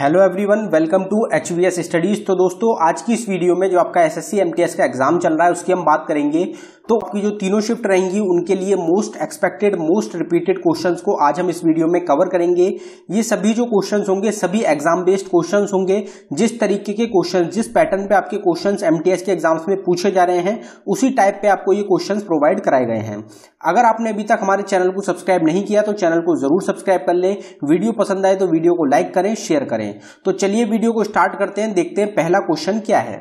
Hello everyone, welcome to HVS studies. तो दोस्तों, आज की इस वीडियो में जो आपका SSC MTS का एग्जाम चल रहा है उसकी हम बात करेंगे। तो आपकी जो तीनों शिफ्ट रहेंगी उनके लिए most expected most repeated questions को आज हम इस वीडियो में कवर करेंगे। ये सभी जो क्वेश्चंस होंगे सभी एग्जाम बेस्ड क्वेश्चंस होंगे। जिस तरीके के क्वेश्चंस, जिस पैटर्न पे आपके क्वेश्चंस MTS के एग्जाम्स में पूछे जा रहे हैं उसी टाइप पे आपको ये क्वेश्चंस प्रोवाइड कराए गए हैं। अगर आपने अभी तक हमारे चैनल को सब्सक्राइब नहीं किया तो चैनल को जरूर सब्सक्राइब कर लें। वीडियो पसंद आए तो वीडियो को लाइक करें, शेयर करें। तो चलिए वीडियो को स्टार्ट करते हैं, देखते हैं पहला क्वेश्चन क्या है।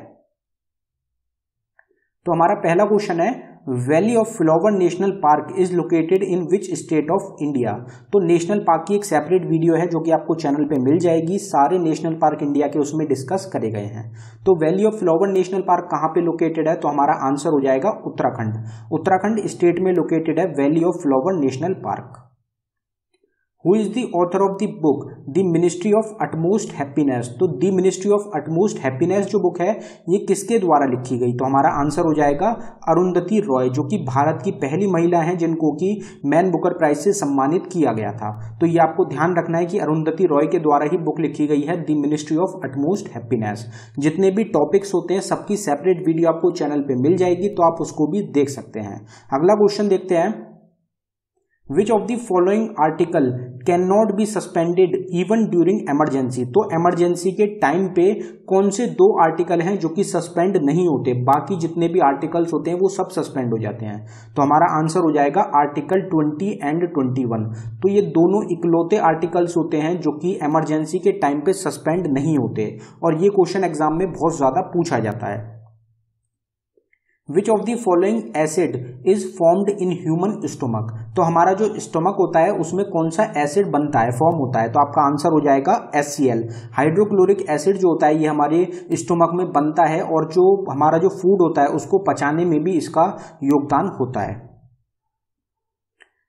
तो हमारा पहला क्वेश्चन है, valley of flower national park is located in which state of India. तो नेशनल पार्क की एक सेपरेट वीडियो है जो कि आपको चैनल पे मिल जाएगी। सारे नेशनल पार्क इंडिया के उसमें डिस्कस करे गए हैं। तो valley of flower national park कहां पे लोकेटेड है? तो हमारा आंसर हो जाएगा उत्तराखंड। उत्तराखंड स्टेट में लोकेटेड है valley of flower national park. Who is the author of the book The Ministry of Utmost Happiness? तो The Ministry of Utmost Happiness जो बुक है ये किसके द्वारा लिखी गई? तो हमारा आंसर हो जाएगा अरुंधति रॉय, जो कि भारत की पहली महिला हैं जिनको कि मैन बुकर प्राइज से सम्मानित किया गया था। तो ये आपको ध्यान रखना है कि अरुंधति रॉय के द्वारा ही बुक लिखी गई है the ministry of utmost happiness. जितने भी टॉपिक्स होते हैं सबकी सेपरेट वीडियो आपको चैनल पे मिल जाएगी, तो आप उसको भी देख सकते हैं। अगला क्वेश्चन देखते हैं, Which of the following article cannot be suspended even during emergency? तो इमरजेंसी के टाइम पे कौन से दो आर्टिकल हैं जो कि सस्पेंड नहीं होते? बाकी जितने भी आर्टिकल्स होते हैं वो सब सस्पेंड हो जाते हैं। तो हमारा आंसर हो जाएगा आर्टिकल 20 एंड 21। तो ये दोनों इकलौते आर्टिकल्स होते हैं जो कि इमरजेंसी के टाइम पे सस्पेंड नहीं होते, और ये क्वेश्चन एग्जाम में बहुत ज्यादा पूछा जाता है। Which of the following acid is formed in human stomach? तो हमारा जो स्टोमक होता है उसमें कौन सा एसिड बनता है, फॉर्म होता है? तो आपका आंसर हो जाएगा HCl। हाइड्रोक्लोरिक एसिड जो होता है ये हमारे स्टोमक में बनता है, और जो हमारा जो फूड होता है उसको पचाने में भी इसका योगदान होता है।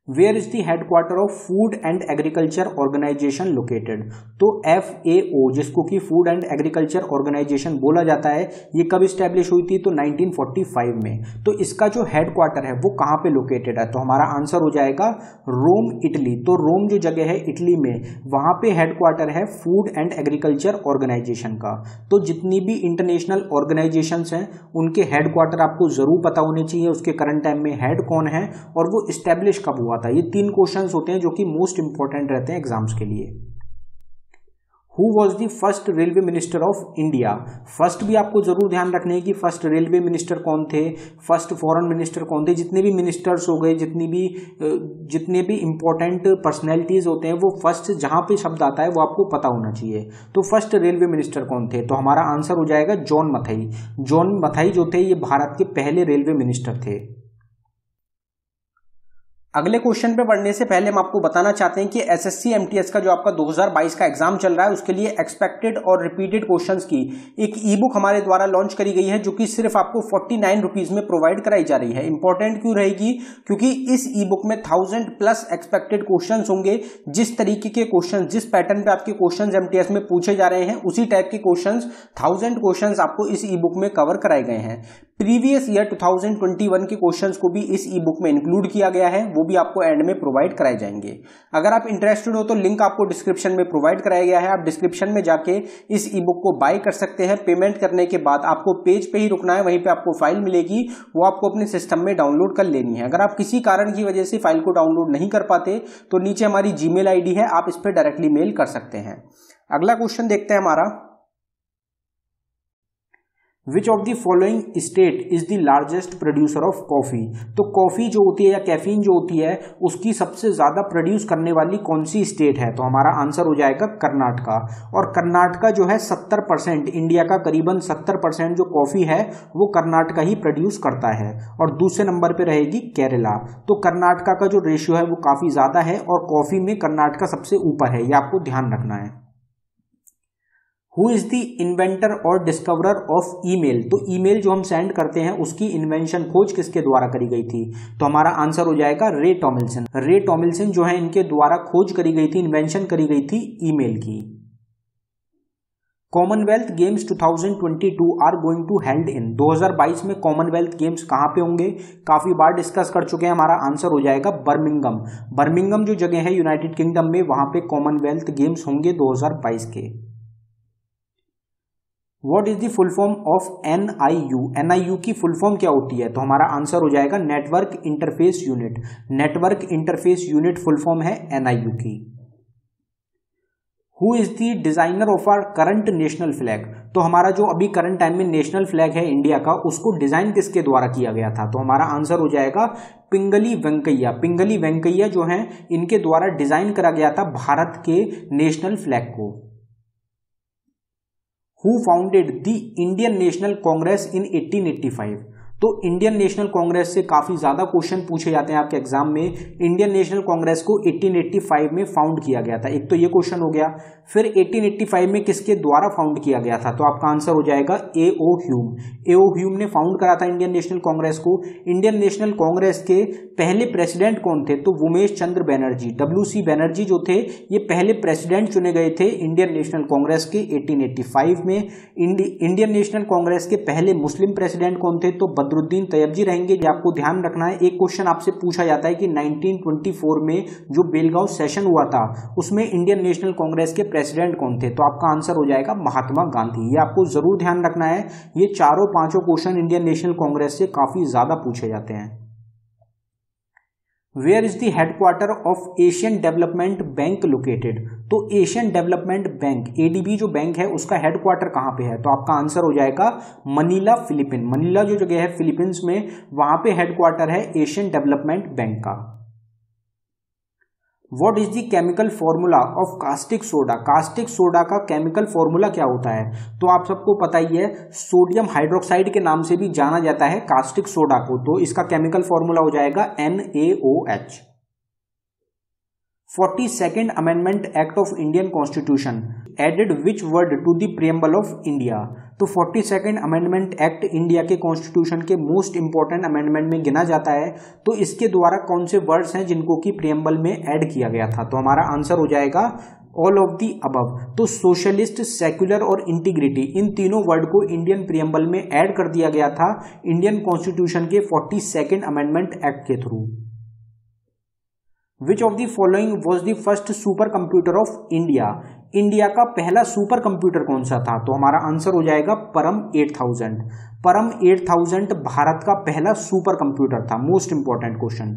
Where is the headquarter of food and agriculture organization located? तो FAO, जिसको कि फूड एंड एग्रीकल्चर ऑर्गेनाइजेशन बोला जाता है, ये कब स्टैब्लिश हुई थी? तो 1945 में। तो इसका जो हेडक्वार्टर है वो कहाँ पे लोकेटेड है? तो हमारा आंसर हो जाएगा रोम, इटली। तो रोम जो जगह है इटली में, वहां पे हेडक्वार्टर है फूड एंड एग्रीकल्चर ऑर्गेनाइजेशन का। तो जितनी भी इंटरनेशनल ऑर्गेनाइजेशन हैं उनके हेडक्वार्टर आपको जरूर पता होने चाहिए, उसके करंट टाइम में हेड कौन है और वो स्टैब्लिश कब हुआ था। ये तीन क्वेश्चंस होते हैं जो कि मोस्ट इंपॉर्टेंट रहते हैं एग्जाम्स के लिए। Who was the first railway minister of India? First भी आपको जरूर ध्यान रखना है कि फर्स्ट रेलवे मिनिस्टर कौन थे, फर्स्ट फॉरेन मिनिस्टर कौन थे। जितने भी मिनिस्टर्स हो गए, जितने भी इंपॉर्टेंट पर्सनैलिटीज होते हैं, वो फर्स्ट जहां पे शब्द आता है वो आपको पता होना चाहिए। तो फर्स्ट रेलवे मिनिस्टर कौन थे? तो हमारा आंसर हो जाएगा जॉन मथाई। जॉन मथाई जो थे ये भारत के पहले रेलवे मिनिस्टर थे। अगले क्वेश्चन पे बढ़ने से पहले हम आपको बताना चाहते हैं कि SSC MTS का जो आपका 2022 का एग्जाम चल रहा है उसके लिए एक्सपेक्टेड और रिपीटेड क्वेश्चंस की एक ई बुक हमारे द्वारा लॉन्च करी गई है, जो कि सिर्फ आपको 49 रुपीज में प्रोवाइड कराई जा रही है। इंपॉर्टेंट क्यों रहेगी? क्योंकि इस ई बुक में 1000+ एक्सपेक्टेड क्वेश्चंस होंगे। जिस तरीके के क्वेश्चन, जिस पैटर्न पे आपके क्वेश्चन MTS में पूछे जा रहे हैं उसी टाइप के क्वेश्चन 1000 क्वेश्चन आपको इस ई बुक में कवर कराए गए हैं। प्रीवियस ईयर 2021 के क्वेश्चंस को भी इस ई बुक में इंक्लूड किया गया है, वो भी आपको एंड में प्रोवाइड कराए जाएंगे। अगर आप इंटरेस्टेड हो तो लिंक आपको डिस्क्रिप्शन में प्रोवाइड कराया गया है, आप डिस्क्रिप्शन में जाके इस ई बुक को बाय कर सकते हैं। पेमेंट करने के बाद आपको पेज पे ही रुकना है, वहीं पे आपको फाइल मिलेगी, वो आपको अपने सिस्टम में डाउनलोड कर लेनी है। अगर आप किसी कारण की वजह से फाइल को डाउनलोड नहीं कर पाते तो नीचे हमारी जीमेल ID है, आप इस पर डायरेक्टली मेल कर सकते हैं। अगला क्वेश्चन देखते हैं हमारा, Which of the following state is the largest producer of coffee? तो कॉफी जो होती है या कैफीन जो होती है उसकी सबसे ज्यादा प्रोड्यूस करने वाली कौन सी स्टेट है? तो हमारा आंसर हो जाएगा कर्नाटका। और कर्नाटका जो है 70%, इंडिया का करीबन 70% जो कॉफी है वो कर्नाटका ही प्रोड्यूस करता है। और दूसरे नंबर पे रहेगी केरला। तो कर्नाटका का जो रेशियो है वो काफी ज्यादा है और कॉफी में कर्नाटका सबसे ऊपर है, ये आपको ध्यान रखना है। Who is the inventor और डिस्कवरर ऑफ ईमेल? तो ईमेल जो हम सेंड करते हैं उसकी इन्वेंशन, खोज किसके द्वारा करी गई थी? तो हमारा आंसर हो जाएगा रे टॉमिल्सन। रे टॉमिल्सन जो है इनके द्वारा खोज करी गई थी, इन्वेंशन करी गई थी ईमेल की। Commonwealth games 2022 are going to held in 2022 में कॉमनवेल्थ गेम्स कहां पे होंगे? काफी बार डिस्कस कर चुके हैं, हमारा आंसर हो जाएगा बर्मिंघम। बर्मिंघम जो जगह है यूनाइटेड किंगडम में, वहां पे कॉमनवेल्थ गेम्स होंगे 2022 के। What is the full form of NIU? NIU की फुल फॉर्म क्या होती है? तो हमारा आंसर हो जाएगा network interface unit. Network interface unit full form है NIU की। Who is the designer of our current national flag? तो हमारा जो अभी करंट टाइम में नेशनल फ्लैग है इंडिया का, उसको डिजाइन किसके द्वारा किया गया था? तो हमारा आंसर हो जाएगा पिंगली वेंकैया। पिंगली वेंकैया जो हैं, इनके द्वारा डिजाइन करा गया था भारत के नेशनल फ्लैग को। Who founded the Indian national Congress in 1885? तो इंडियन नेशनल कांग्रेस से काफी ज्यादा क्वेश्चन पूछे जाते हैं आपके एग्जाम में। इंडियन नेशनल कांग्रेस को 1885 में फाउंड किया गया था, एक तो ये क्वेश्चन हो गया। फिर 1885 में किसके द्वारा फाउंड किया गया था? तो आपका आंसर हो जाएगा A.O. ह्यूम। A.O. ह्यूम ने फाउंड करा था इंडियन नेशनल कांग्रेस को। इंडियन नेशनल कांग्रेस के पहले प्रेसिडेंट कौन थे? तो उमेश चंद्र बनर्जी, WC बनर्जी जो थे, ये पहले प्रेसिडेंट चुने गए थे इंडियन नेशनल कांग्रेस के 1885 में। इंडियन नेशनल कांग्रेस के पहले मुस्लिम प्रेसिडेंट कौन थे? तो बदरुद्दीन तैयबजी रहेंगे। ये आपको ध्यान रखना है। एक क्वेश्चन आपसे पूछा जाता है कि 1924 में जो बेलगांव सेशन हुआ था, उसमें इंडियन नेशनल कांग्रेस के प्रेसिडेंट कौन थे? तो आपका आंसर हो जाएगा महात्मा गांधी। ये आपको जरूर ध्यान रखना है। ये चारों पांचों क्वेश्चन इंडियन नेशनल कांग्रेस से काफी ज्यादा पूछे जाते हैं। Where is the headquarter of Asian development bank located? तो एशियन डेवलपमेंट बैंक ADB जो बैंक है, उसका हेडक्वार्टर कहां पे है? तो आपका आंसर हो जाएगा मनीला, फिलीपीन। मनीला जो जगह है फिलीपींस में, वहां पे हेडक्वार्टर है एशियन डेवलपमेंट बैंक का। What is the chemical formula of caustic soda? Caustic soda का केमिकल फॉर्मूला क्या होता है? तो आप सबको पता ही है, सोडियम हाइड्रोक्साइड के नाम से भी जाना जाता है कास्टिक सोडा को। तो इसका केमिकल फॉर्मूला हो जाएगा NaOH। 42nd amendment act of Indian constitution added which word to the preamble of India? तो 42nd अमेंडमेंट एक्ट इंडिया के कॉन्स्टिट्यूशन के मोस्ट इंपॉर्टेंट अमेंडमेंट में गिना जाता है। तो इसके द्वारा कौन से वर्ड्स हैं जिनको कि प्रीएम्बल में ऐड किया गया था? तो हमारा आंसर हो जाएगा ऑल ऑफ द अबव। तो सोशलिस्ट, सेक्युलर और इंटीग्रिटी, इन तीनों वर्ड को इंडियन प्रीएम्बल में ऐड कर दिया गया था इंडियन कॉन्स्टिट्यूशन के 42nd अमेंडमेंट एक्ट के through. Which of the following was the first super computer of India? India का पहला सुपर कंप्यूटर कौन सा था? तो हमारा आंसर हो जाएगा परम 8000। परम 8000 भारत का पहला सुपर कंप्यूटर था। Most important question.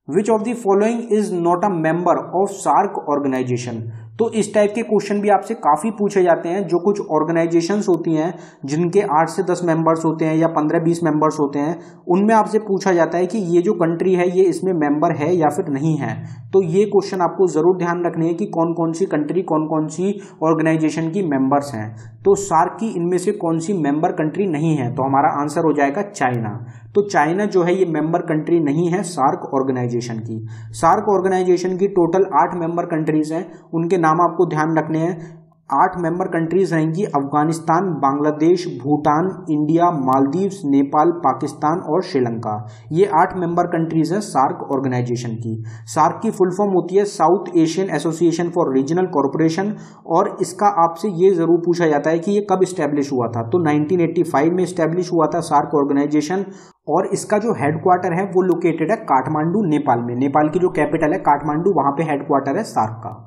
Which of the following is not a member of SAARC organization? तो इस टाइप के क्वेश्चन भी आपसे काफी पूछे जाते हैं। जो कुछ ऑर्गेनाइजेशंस होती हैं जिनके 8 से 10 मेंबर्स होते हैं या 15-20 मेंबर्स होते हैं, उनमें आपसे पूछा जाता है कि ये जो कंट्री है ये इसमें मेंबर है या फिर नहीं है। तो ये क्वेश्चन आपको जरूर ध्यान रखने हैं कि कौन कौन सी कंट्री, कौन कौन सी ऑर्गेनाइजेशन की मेंबर्स हैं। तो सार्क की इनमें से कौन सी मेंबर कंट्री नहीं है? तो हमारा आंसर हो जाएगा चाइना। तो चाइना जो है ये मेंबर कंट्री नहीं है सार्क ऑर्गेनाइजेशन की। सार्क ऑर्गेनाइजेशन की टोटल 8 मेंबर कंट्रीज हैं, उनके नाम आपको ध्यान रखने हैं। 8 मेंबर कंट्रीज रहेंगी अफगानिस्तान, बांग्लादेश, भूटान, इंडिया, मालदीव्स, नेपाल, पाकिस्तान और श्रीलंका। ये 8 मेंबर कंट्रीज हैं सार्क ऑर्गेनाइजेशन की। सार्क की फुल फॉर्म होती है south Asian association for regional corporation, और इसका आपसे ये जरूर पूछा जाता है कि ये कब स्टैब्लिश हुआ था? तो 1985 में स्टैब्लिश हुआ था सार्क ऑर्गेनाइजेशन, और इसका जो हेडक्वार्टर है वो लोकेटेड है काठमांडू, नेपाल में। नेपाल की जो कैपिटल है काठमांडू, वहां पे हेडक्वार्टर है सार्क का।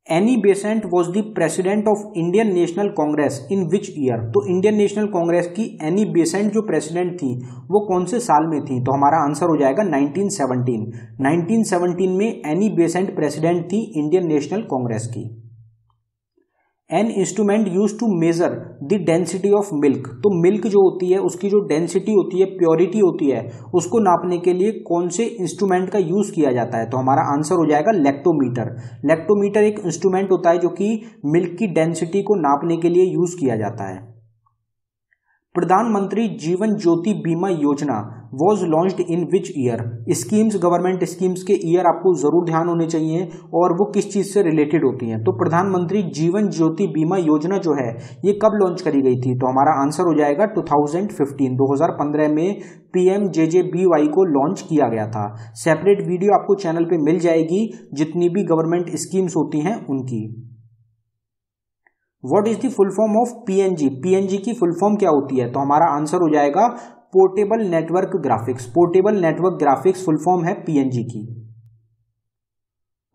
Annie Besant was the president of Indian national Congress in which year? तो इंडियन नेशनल कांग्रेस की एनी बेसेंट जो प्रेसिडेंट थी वो कौन से साल में थी? तो हमारा आंसर हो जाएगा 1917। 1917 में एनी बेसेंट प्रेसिडेंट थी इंडियन नेशनल कांग्रेस की। An instrument use to measure the density of milk? तो मिल्क जो होती है उसकी जो डेंसिटी होती है, प्योरिटी होती है, उसको नापने के लिए कौन से इंस्ट्रूमेंट का यूज किया जाता है? तो हमारा आंसर हो जाएगा लैक्टोमीटर। लैक्टोमीटर एक इंस्ट्रूमेंट होता है जो कि मिल्क की डेंसिटी को नापने के लिए यूज किया जाता है। प्रधानमंत्री जीवन ज्योति बीमा योजना was launched in which year? Schemes, government schemes के ईयर आपको जरूर ध्यान होने चाहिए और वो किस चीज से रिलेटेड होती हैं। तो प्रधानमंत्री जीवन ज्योति बीमा योजना जो है ये कब लॉन्च करी गई थी? तो हमारा आंसर हो जाएगा 2015। 2015 में PMJJBY को लॉन्च किया गया था। सेपरेट वीडियो आपको चैनल पे मिल जाएगी जितनी भी गवर्नमेंट स्कीम्स होती हैं उनकी। What is the full form of PNG? PNG की फुल फॉर्म क्या होती है? तो हमारा आंसर हो जाएगा portable network graphics. Portable network graphics full form है PNG की।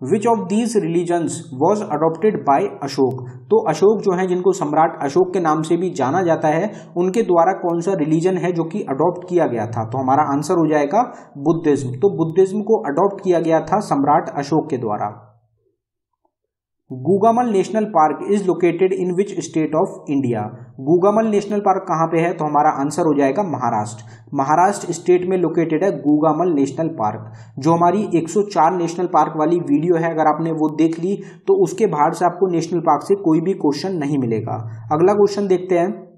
Which of these religions was adopted by Ashok. तो अशोक जो है, जिनको सम्राट अशोक के नाम से भी जाना जाता है, उनके द्वारा कौन सा रिलीजन है जो कि अडॉप्ट किया गया था। तो हमारा आंसर हो जाएगा बुद्धिज्म। तो बुद्धिज्म को अडॉप्ट किया गया था सम्राट अशोक के द्वारा। Gugamal national park is located in which state of India. Gugamal national park कहां पे है, तो हमारा आंसर हो जाएगा महाराष्ट्र। महाराष्ट्र स्टेट में लोकेटेड है गूगामल नेशनल पार्क। जो हमारी 104 नेशनल पार्क वाली वीडियो है, अगर आपने वो देख ली तो उसके बाहर से आपको नेशनल पार्क से कोई भी क्वेश्चन नहीं मिलेगा। अगला क्वेश्चन देखते हैं,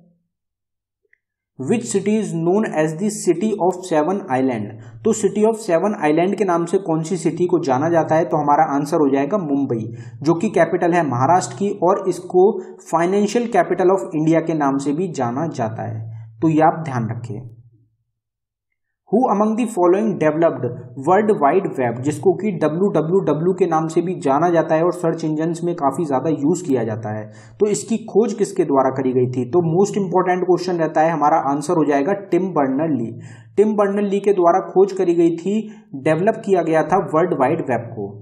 which city is known as the city of seven island. तो सिटी ऑफ सेवन आइलैंड के नाम से कौन सी सिटी को जाना जाता है, तो हमारा आंसर हो जाएगा मुंबई, जो कि कैपिटल है महाराष्ट्र की, और इसको फाइनेंशियल कैपिटल ऑफ इंडिया के नाम से भी जाना जाता है। तो ये आप ध्यान रखिए। Who among the following developed world wide web, जिसको कि WWW के नाम से भी जाना जाता है और सर्च इंजन्स में काफी ज्यादा यूज किया जाता है। तो इसकी खोज किसके द्वारा करी गई थी, तो मोस्ट इंपॉर्टेंट क्वेश्चन रहता है, हमारा आंसर हो जाएगा टिम बर्नर-ली। टिम बर्नर-ली के द्वारा खोज करी गई थी, डेवलप किया गया था वर्ल्ड वाइड वेब को।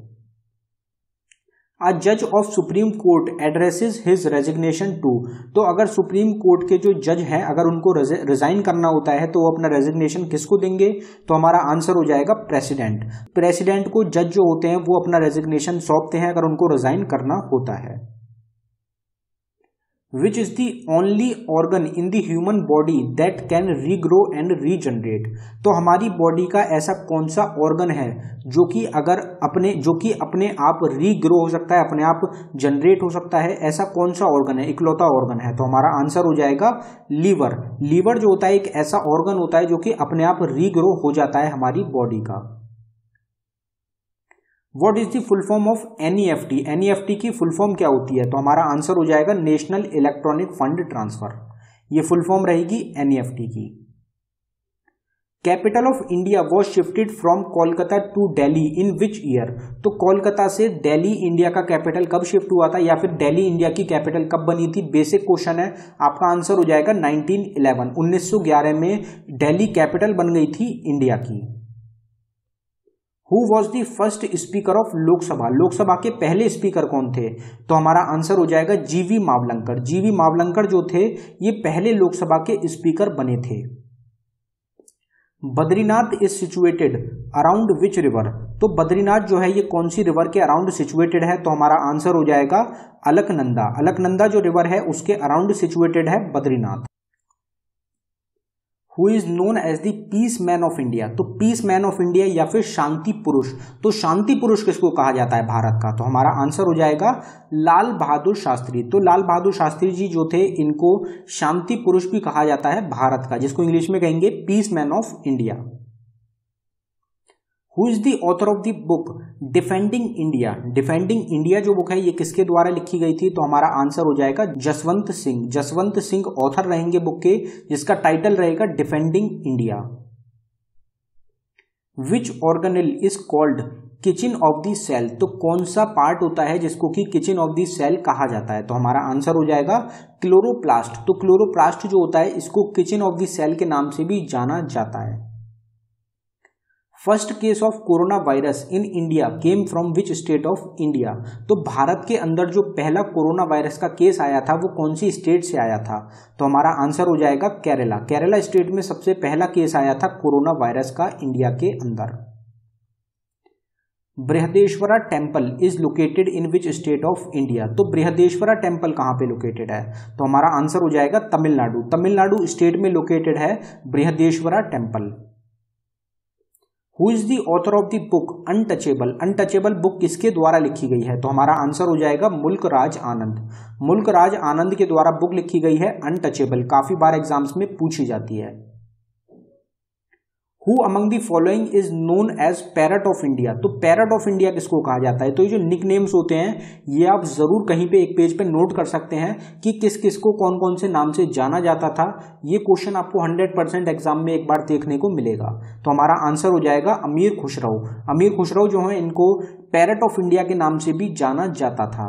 A judge of supreme court addresses his resignation to. तो अगर सुप्रीम कोर्ट के जो जज हैं, अगर उनको रिजाइन करना होता है तो वो अपना रेजिग्नेशन किसको देंगे, तो हमारा आंसर हो जाएगा प्रेसिडेंट। प्रेसिडेंट को जज जो होते हैं वो अपना रेजिग्नेशन सौंपते हैं अगर उनको रिजाइन करना होता है। Which is the only organ in the human body that can regrow and regenerate. तो हमारी बॉडी का ऐसा कौन सा ऑर्गन है जो कि अपने आप रीग्रो हो सकता है, अपने आप जनरेट हो सकता है, ऐसा कौन सा ऑर्गन है, इकलौता ऑर्गन है। तो हमारा आंसर हो जाएगा लीवर। लीवर जो होता है एक ऐसा ऑर्गन होता है जो कि अपने आप रीग्रो हो जाता है हमारी बॉडी का। What is the full form of NEFT। NEFT की फुल फॉर्म क्या होती है, तो हमारा आंसर हो जाएगा नेशनल इलेक्ट्रॉनिक फंड ट्रांसफर। ये फुल फॉर्म रहेगी NEFT की। Capital of India was shifted from Kolkata to Delhi in which year. तो कोलकाता से दिल्ली इंडिया का कैपिटल कब शिफ्ट हुआ था, या फिर दिल्ली इंडिया की कैपिटल कब बनी थी। बेसिक क्वेश्चन है, आपका आंसर हो जाएगा 1911। 1911 में दिल्ली कैपिटल बन गई थी इंडिया की। Who was the first speaker of Lok Sabha. Lok Sabha के पहले स्पीकर कौन थे, तो हमारा आंसर हो जाएगा GV मावलंकर। GV मावलंकर जो थे ये पहले लोकसभा के स्पीकर बने थे। Badrinath is situated around which river. तो बद्रीनाथ जो है ये कौन सी रिवर के अराउंड सिचुएटेड है, तो हमारा आंसर हो जाएगा अलकनंदा। अलकनंदा जो रिवर है उसके अराउंड सिचुएटेड है Badrinath. Who is known as the peace man of India. तो पीस मैन ऑफ इंडिया या फिर शांति पुरुष, तो शांति पुरुष किसको कहा जाता है भारत का, तो हमारा आंसर हो जाएगा लाल बहादुर शास्त्री। तो लाल बहादुर शास्त्री जी जो थे इनको शांति पुरुष भी कहा जाता है भारत का, जिसको इंग्लिश में कहेंगे peace man of India. Who is the author of the book defending India. Defending India जो बुक है ये किसके द्वारा लिखी गई थी, तो हमारा आंसर हो जाएगा जसवंत सिंह। जसवंत सिंह ऑथर रहेंगे बुक के, जिसका टाइटल रहेगा defending India. Which organelle is called kitchen of the cell. तो कौन सा पार्ट होता है जिसको कि किचन ऑफ द सेल कहा जाता है, तो हमारा आंसर हो जाएगा क्लोरोप्लास्ट। तो क्लोरोप्लास्ट जो होता है इसको किचन ऑफ द सेल के नाम से भी जाना जाता है। First case of corona virus in India came from which state of India. तो भारत के अंदर जो पहला कोरोना वायरस का केस आया था वो कौन सी स्टेट से आया था, तो हमारा आंसर हो जाएगा केरला। केरला स्टेट में सबसे पहला केस आया था कोरोना वायरस का इंडिया के अंदर। Brihadeeswara temple is located in which state of India. तो बृहदेश्वरा टेम्पल कहां पे लोकेटेड है, तो हमारा आंसर हो जाएगा तमिलनाडु। तमिलनाडु स्टेट में लोकेटेड है Brihadeeswara temple. Who is the author of the book untouchable. Untouchable book किसके द्वारा लिखी गई है, तो हमारा आंसर हो जाएगा मुल्क राज आनंद। मुल्क राज आनंद के द्वारा बुक लिखी गई है अनटचेबल, काफी बार एग्जाम्स में पूछी जाती है। Who among the following is known as parrot of India. तो पैरट ऑफ इंडिया किसको कहा जाता है, तो ये जो निक नेम्स होते हैं ये आप जरूर कहीं पे एक पेज पे नोट कर सकते हैं कि किस किस को कौन कौन से नाम से जाना जाता था। ये क्वेश्चन आपको 100% एग्जाम में एक बार देखने को मिलेगा। तो हमारा आंसर हो जाएगा अमीर खुसरो। अमीर खुसरो जो है इनको पैरट ऑफ इंडिया के नाम से भी जाना जाता था।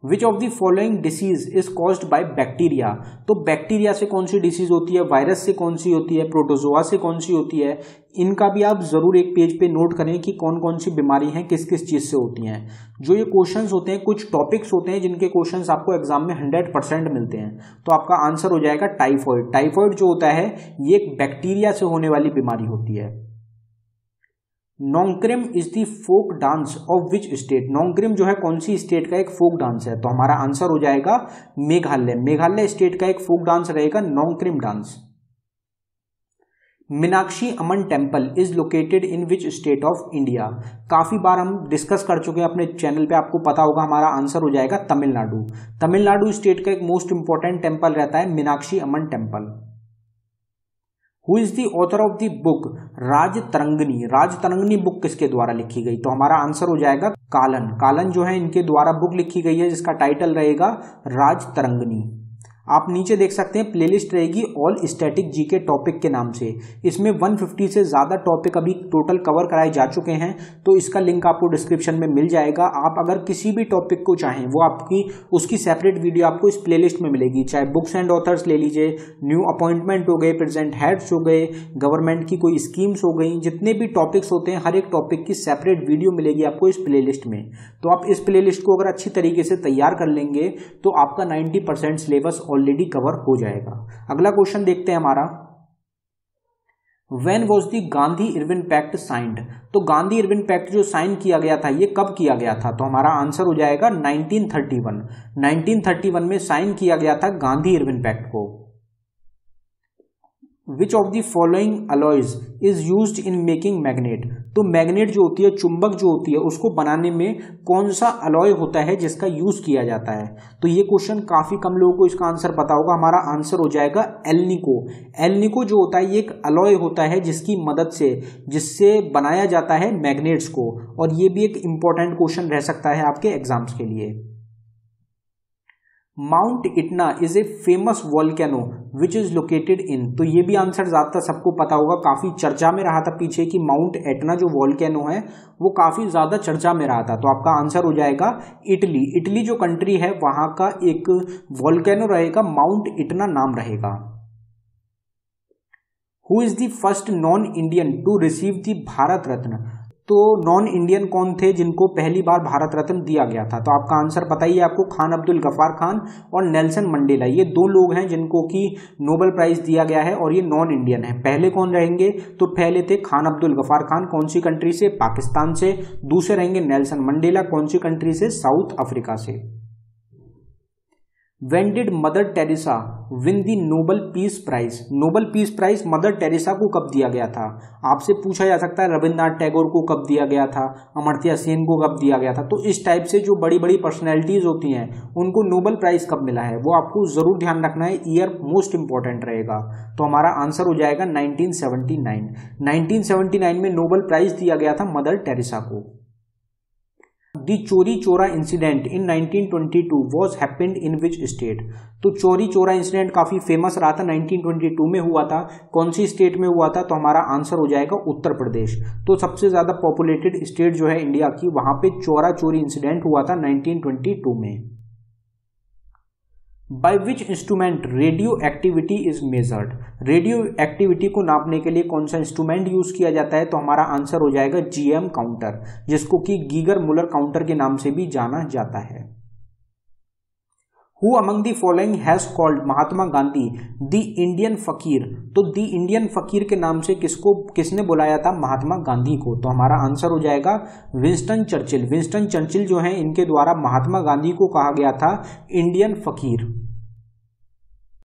विच of the following disease is caused by bacteria, तो बैक्टीरिया से कौन सी डिसीज होती है, वायरस से कौन सी होती है, प्रोटोजोआ से कौन सी होती है, इनका भी आप जरूर एक पेज पे नोट करें कि कौन कौन सी बीमारी हैं किस किस चीज से होती हैं। जो ये क्वेश्चंस होते हैं, कुछ टॉपिक्स होते हैं जिनके क्वेश्चंस आपको एग्जाम में 100% मिलते हैं, तो आपका आंसर हो जाएगा टाइफॉइड। टाइफॉइड जो होता है ये एक बैक्टीरिया से होने वाली बीमारी होती है। Nongkrem is the folk dance of which state, Nongkrem जो है कौन सी स्टेट का एक फोक डांस है, तो हमारा आंसर हो जाएगा मेघालय। मेघालय स्टेट का एक फोक डांस रहेगा Nongkrem dance. Meenakshi Amman temple is located in which state of India, काफी बार हम डिस्कस कर चुके हैं अपने चैनल पे, आपको पता होगा, हमारा आंसर हो जाएगा तमिलनाडु। तमिलनाडु स्टेट का एक मोस्ट इंपॉर्टेंट टेम्पल रहता है Meenakshi Amman temple. Who is the author of the book Rajatarangini, Rajatarangini book किसके द्वारा लिखी गई, तो हमारा आंसर हो जाएगा कालन। कालन जो है इनके द्वारा बुक लिखी गई है जिसका टाइटल रहेगा राजतरंगिणी। आप नीचे देख सकते हैं प्लेलिस्ट रहेगी ऑल स्टैटिक जीके टॉपिक के नाम से, इसमें 150 से ज्यादा टॉपिक अभी टोटल कवर कराए जा चुके हैं, तो इसका लिंक आपको डिस्क्रिप्शन में मिल जाएगा। आप अगर किसी भी टॉपिक को चाहें वो आपकी उसकी सेपरेट वीडियो आपको इस प्लेलिस्ट में मिलेगी, चाहे बुक्स एंड ऑथर्स ले लीजिए, न्यू अपॉइंटमेंट हो गए, प्रेजेंट हेड्स हो गए, गवर्नमेंट की कोई स्कीम्स हो गई, जितने भी टॉपिक्स होते हैं हर एक टॉपिक की सेपरेट वीडियो मिलेगी आपको इस प्लेलिस्ट में। तो आप इस प्लेलिस्ट को अगर अच्छी तरीके से तैयार कर लेंगे तो आपका 90% सिलेबस ऑलरेडी कवर हो जाएगा। अगला क्वेश्चन देखते हैं हमारा, When was the Gandhi Irwin pact signed, तो गांधी इरविन पैक्ट जो साइन किया गया था ये कब किया गया था, तो हमारा आंसर हो जाएगा 1931। 1931 में साइन किया गया था गांधी इरविन पैक्ट को। विच of the following alloys is used in making magnet, तो मैग्नेट जो होती है, चुंबक जो होती है, उसको बनाने में कौन सा अलॉय होता है जिसका यूज किया जाता है, तो ये क्वेश्चन काफी कम लोगों को इसका आंसर पता होगा। हमारा आंसर हो जाएगा एल्निको। एल्निको जो होता है ये एक अलॉय होता है जिसकी मदद से जिससे बनाया जाता है मैग्नेट्स को, और ये भी एक इंपॉर्टेंट क्वेश्चन रह सकता है आपके एग्जाम्स के लिए। Mount Etna is a famous volcano which is located in, तो ये भी आंसर ज्यादातर सबको पता होगा, काफी चर्चा में रहा था पीछे कि माउंट एटना जो वॉल्केनो है वो काफी ज्यादा चर्चा में रहा था, तो आपका आंसर हो जाएगा इटली। इटली जो कंट्री है वहां का एक वॉल्केनो रहेगा, माउंट इटना नाम रहेगा। Who is the first non Indian to receive the Bharat Ratna, तो नॉन इंडियन कौन थे जिनको पहली बार भारत रत्न दिया गया था, तो आपका आंसर पता ही है आपको, खान अब्दुल गफ्फार खान और नेल्सन मंडेला, ये दो लोग हैं जिनको कि नोबेल प्राइज दिया गया है और ये नॉन इंडियन है। पहले कौन रहेंगे, तो पहले थे खान अब्दुल गफ्फार खान, कौन सी कंट्री से, पाकिस्तान से। दूसरे रहेंगे नेल्सन मंडेला, कौन सी कंट्री से, साउथ अफ्रीका से। When did Mother Teresa win the Nobel peace prize, Nobel peace prize Mother Teresa को कब दिया गया था, आपसे पूछा जा सकता है रविन्द्रनाथ टैगोर को कब दिया गया था, अमर्त्य सेन को कब दिया गया था, तो इस टाइप से जो बड़ी बड़ी पर्सनैलिटीज होती हैं उनको नोबल प्राइज कब मिला है वो आपको जरूर ध्यान रखना है, ईयर मोस्ट इंपॉर्टेंट रहेगा। तो हमारा आंसर हो जाएगा 1979। 1979 में नोबल प्राइज दिया गया था मदर टेरेसा को। दी चोरी चोरा incident in 1922 was happened in which state, तो चोरी चोरा इंसिडेंट काफी फेमस रहा था, 1922 में हुआ था, कौन सी स्टेट में हुआ था, तो हमारा आंसर हो जाएगा उत्तर प्रदेश। तो सबसे ज्यादा पॉपुलेटेड स्टेट जो है इंडिया की, वहां पे चोरा चोरी इंसिडेंट हुआ था 1922 में। By which instrument radio activity is measured, radio activity को नापने के लिए कौन सा इंस्ट्रूमेंट यूज किया जाता है, तो हमारा आंसर हो जाएगा जीएम काउंटर, जिसको कि गीगर मुलर काउंटर के नाम से भी जाना जाता है। Who among the following has called Mahatma Gandhi the Indian फकीर, तो दी इंडियन फकीर के नाम से किसने बुलाया था महात्मा गांधी को, तो हमारा आंसर हो जाएगा विंस्टन चर्चिल। विंस्टन चर्चिल जो है इनके द्वारा महात्मा गांधी को कहा गया था इंडियन फकीर।